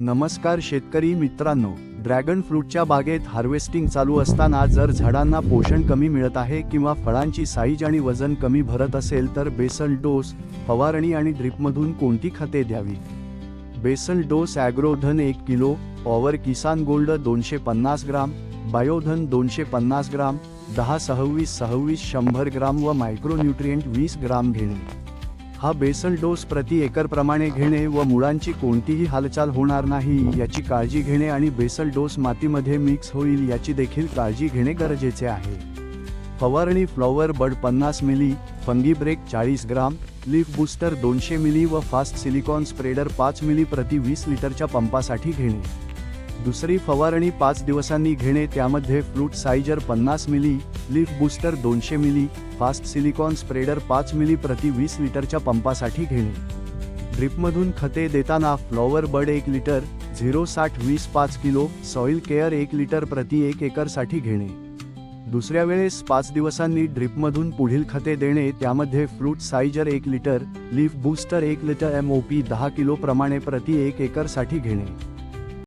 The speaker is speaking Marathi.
नमस्कार शेतकरी मित्रांनो, ड्रॅगन फ्रूटच्या बागेत हार्वेस्टिंग चालू असताना जर झाडांना पोषण कमी मिळत आहे किंवा फळांची साईज आणि वजन कमी भरत असेल तर बेसल डोस, फवारणी आणि ड्रिपमधून कोणती खते द्यावी? Basal dose Agrodhan 1 kilo, power किसान गोल्ड 250 ग्राम, बायोधन 250 ग्राम, 10-26-26 100 ग्राम व मायक्रोन्यूट्रिएंट 20 ग्राम घेणे. हा बेसल डोस प्रति एकर प्रमाणे घेणे व मुळांची कोणतीही हालचाल होणार नाही याची काळजी घेणे आणि बेसल डोस मातीमध्ये मिक्स होईल याची देखील काळजी घेणे गरजेचे आहे. फवारणी फ्लॉवर बड 50 मिली, फंगी ब्रेक 40 ग्राम, लीफ बूस्टर 200 मिली व फास्ट सिलिकॉन स्प्रेडर 5 मिली प्रति 20 लिटरच्या पंपासाठी घेणे. दुसरी फवारणी 5 दिवसांनी घेणे, त्यामध्ये फ्रूट सायझर 50 मिली, लीफ बूस्टर 200 मिली, फास्ट सिलिकॉन स्प्रेडर 5 मिली प्रति 20 लिटरच्या पंपासाठी घेणे. ड्रिपमधून खते देताना flower bud 1 litre, 0-60-20 5 kilo, soil care 1 litre प्रति 1 एकरसाठी घेणे. दुसऱ्या वेळेस 5 दिवसांनी ड्रिपमधून पुढील खते देणे, त्यामध्ये fruit sizer 1 litre, leaf booster 1 litre MOP 10 kilo प्रमाणे प्रति 1 एकरसाठी घेणे.